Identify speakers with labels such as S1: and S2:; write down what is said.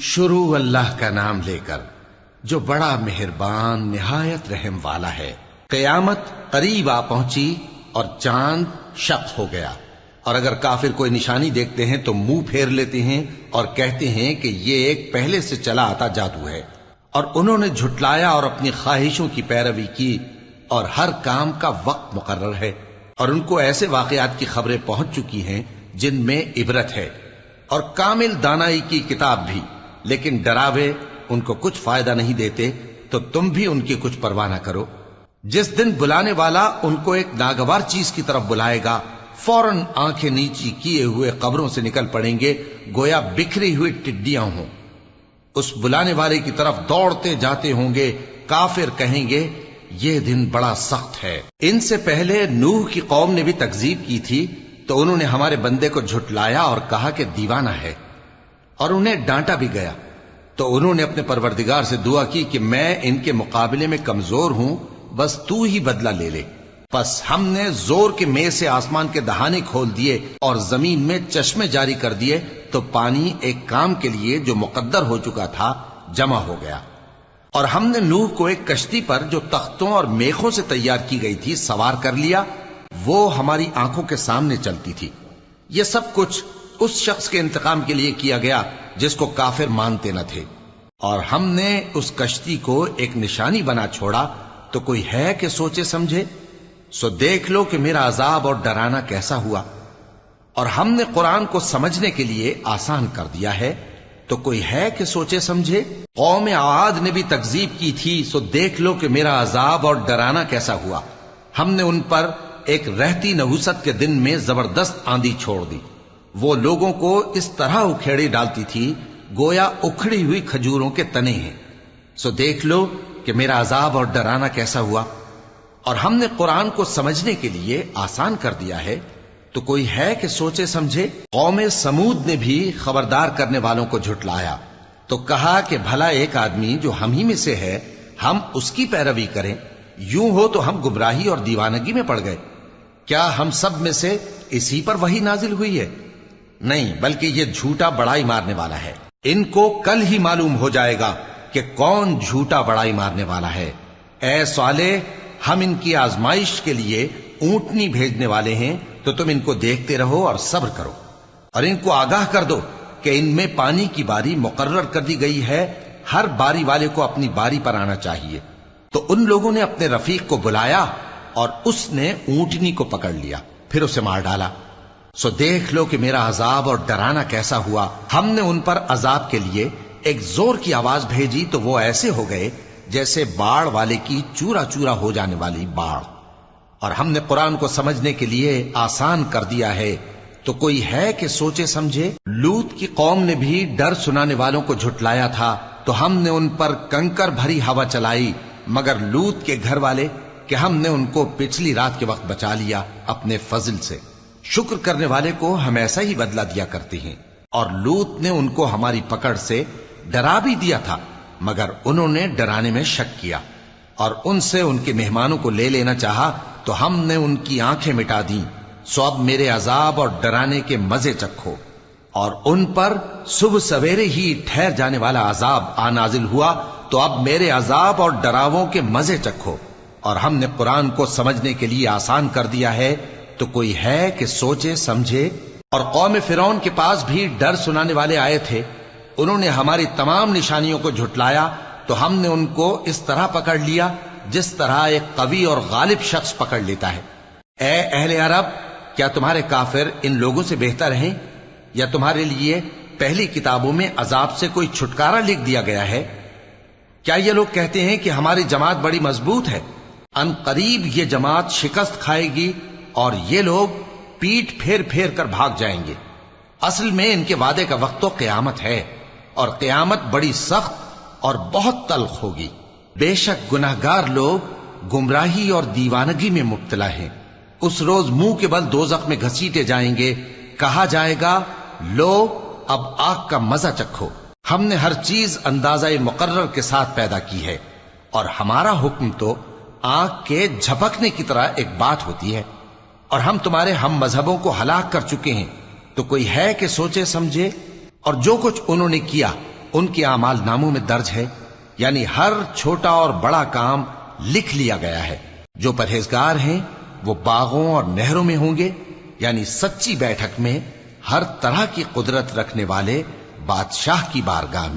S1: شروع اللہ کا نام لے کر جو بڑا مہربان نہایت رحم والا ہے۔ قیامت قریب آ پہنچی اور چاند شق ہو گیا، اور اگر کافر کوئی نشانی دیکھتے ہیں تو منہ پھیر لیتے ہیں اور کہتے ہیں کہ یہ ایک پہلے سے چلا آتا جادو ہے، اور انہوں نے جھٹلایا اور اپنی خواہشوں کی پیروی کی، اور ہر کام کا وقت مقرر ہے، اور ان کو ایسے واقعات کی خبریں پہنچ چکی ہیں جن میں عبرت ہے، اور کامل دانائی کی کتاب بھی، لیکن ڈراوے ان کو کچھ فائدہ نہیں دیتے، تو تم بھی ان کی کچھ پرواہ نہ کرو۔ جس دن بلانے والا ان کو ایک ناگوار چیز کی طرف بلائے گا، فوراً آنکھیں نیچی کیے ہوئے قبروں سے نکل پڑیں گے گویا بکھری ہوئی ٹڈیاں ہوں۔ اس بلانے والے کی طرف دوڑتے جاتے ہوں گے، کافر کہیں گے یہ دن بڑا سخت ہے۔ ان سے پہلے نوح کی قوم نے بھی تکذیب کی تھی، تو انہوں نے ہمارے بندے کو جھٹلایا اور کہا کہ دیوانہ ہے، اور انہیں ڈانٹا بھی گیا۔ تو انہوں نے اپنے پروردگار سے دعا کی کہ میں ان کے مقابلے میں کمزور ہوں، بس تو ہی بدلہ لے لے۔ پس ہم نے زور کے مے سے آسمان کے دہانے کھول دیے اور زمین میں چشمے جاری کر دیے، تو پانی ایک کام کے لیے جو مقدر ہو چکا تھا جمع ہو گیا۔ اور ہم نے نوح کو ایک کشتی پر جو تختوں اور میخوں سے تیار کی گئی تھی سوار کر لیا، وہ ہماری آنکھوں کے سامنے چلتی تھی۔ یہ سب کچھ اس شخص کے انتقام کے لیے کیا گیا جس کو کافر مانتے نہ تھے۔ اور ہم نے اس کشتی کو ایک نشانی بنا چھوڑا، تو کوئی ہے کہ سوچے سمجھے؟ سو دیکھ لو کہ میرا عذاب اور ڈرانا کیسا ہوا۔ اور ہم نے قرآن کو سمجھنے کے لیے آسان کر دیا ہے، تو کوئی ہے کہ سوچے سمجھے؟ قوم عاد نے بھی تکذیب کی تھی، سو دیکھ لو کہ میرا عذاب اور ڈرانا کیسا ہوا۔ ہم نے ان پر ایک رہتی نحوست کے دن میں زبردست آندھی چھوڑ دی، وہ لوگوں کو اس طرح اکھیڑی ڈالتی تھی گویا اکھڑی ہوئی کھجوروں کے تنے ہیں۔ سو دیکھ لو کہ میرا عذاب اور ڈرانا کیسا ہوا۔ اور ہم نے قرآن کو سمجھنے کے لیے آسان کر دیا ہے، تو کوئی ہے کہ سوچے سمجھے؟ قوم سمود نے بھی خبردار کرنے والوں کو جھٹلایا، تو کہا کہ بھلا ایک آدمی جو ہم ہی میں سے ہے، ہم اس کی پیروی کریں؟ یوں ہو تو ہم گمراہی اور دیوانگی میں پڑ گئے۔ کیا ہم سب میں سے اسی پر وحی نازل ہوئی ہے؟ نہیں، بلکہ یہ جھوٹا بڑائی مارنے والا ہے۔ ان کو کل ہی معلوم ہو جائے گا کہ کون جھوٹا بڑائی مارنے والا ہے۔ اے صالح، ہم ان کی آزمائش کے لیے اونٹنی بھیجنے والے ہیں، تو تم ان کو دیکھتے رہو اور صبر کرو، اور ان کو آگاہ کر دو کہ ان میں پانی کی باری مقرر کر دی گئی ہے، ہر باری والے کو اپنی باری پر آنا چاہیے۔ تو ان لوگوں نے اپنے رفیق کو بلایا، اور اس نے اونٹنی کو پکڑ لیا، پھر اسے مار ڈالا۔ سو دیکھ لو کہ میرا عذاب اور ڈرانا کیسا ہوا۔ ہم نے ان پر عذاب کے لیے ایک زور کی آواز بھیجی، تو وہ ایسے ہو گئے جیسے باڑ والے کی چورا چورا ہو جانے والی باڑ۔ اور ہم نے قرآن کو سمجھنے کے لیے آسان کر دیا ہے، تو کوئی ہے کہ سوچے سمجھے؟ لوط کی قوم نے بھی ڈر سنانے والوں کو جھٹلایا تھا، تو ہم نے ان پر کنکر بھری ہوا چلائی، مگر لوط کے گھر والے کہ ہم نے ان کو پچھلی رات کے وقت بچا لیا اپنے فضل سے۔ شکر کرنے والے کو ہم ایسا ہی بدلہ دیا کرتے ہیں۔ اور لوط نے ان کو ہماری پکڑ سے ڈرا بھی دیا تھا، مگر انہوں نے ڈرانے میں شک کیا، اور ان سے ان کے مہمانوں کو لے لینا چاہا، تو ہم نے ان کی آنکھیں مٹا دیں۔ سو اب میرے عذاب اور ڈرانے کے مزے چکھو۔ اور ان پر صبح سویرے ہی ٹھہر جانے والا عذاب آ نازل ہوا، تو اب میرے عذاب اور ڈراووں کے مزے چکھو۔ اور ہم نے قرآن کو سمجھنے کے لیے آسان کر دیا ہے، تو کوئی ہے کہ سوچے سمجھے؟ اور قوم فرعون کے پاس بھی ڈر سنانے والے آئے تھے، انہوں نے ہماری تمام نشانیوں کو جھٹلایا، تو ہم نے ان کو اس طرح پکڑ لیا جس طرح ایک قوی اور غالب شخص پکڑ لیتا ہے۔ اے اہل عرب، کیا تمہارے کافر ان لوگوں سے بہتر ہیں؟ یا تمہارے لیے پہلی کتابوں میں عذاب سے کوئی چھٹکارا لکھ دیا گیا ہے؟ کیا یہ لوگ کہتے ہیں کہ ہماری جماعت بڑی مضبوط ہے؟ ان قریب یہ جماعت شکست کھائے گی، اور یہ لوگ پیٹ پھیر پھیر کر بھاگ جائیں گے۔ اصل میں ان کے وعدے کا وقت تو قیامت ہے، اور قیامت بڑی سخت اور بہت تلخ ہوگی۔ بے شک گناہگار لوگ گمراہی اور دیوانگی میں مبتلا ہیں۔ اس روز منہ کے بل دوزخ میں گھسیٹے جائیں گے، کہا جائے گا لو اب آگ کا مزہ چکھو۔ ہم نے ہر چیز اندازہ مقرر کے ساتھ پیدا کی ہے، اور ہمارا حکم تو آگ کے جھپکنے کی طرح ایک بات ہوتی ہے۔ اور ہم تمہارے ہم مذہبوں کو ہلاک کر چکے ہیں، تو کوئی ہے کہ سوچے سمجھے؟ اور جو کچھ انہوں نے کیا ان کے اعمال ناموں میں درج ہے، یعنی ہر چھوٹا اور بڑا کام لکھ لیا گیا ہے۔ جو پرہیزگار ہیں وہ باغوں اور نہروں میں ہوں گے، یعنی سچی بیٹھک میں، ہر طرح کی قدرت رکھنے والے بادشاہ کی بارگاہ میں۔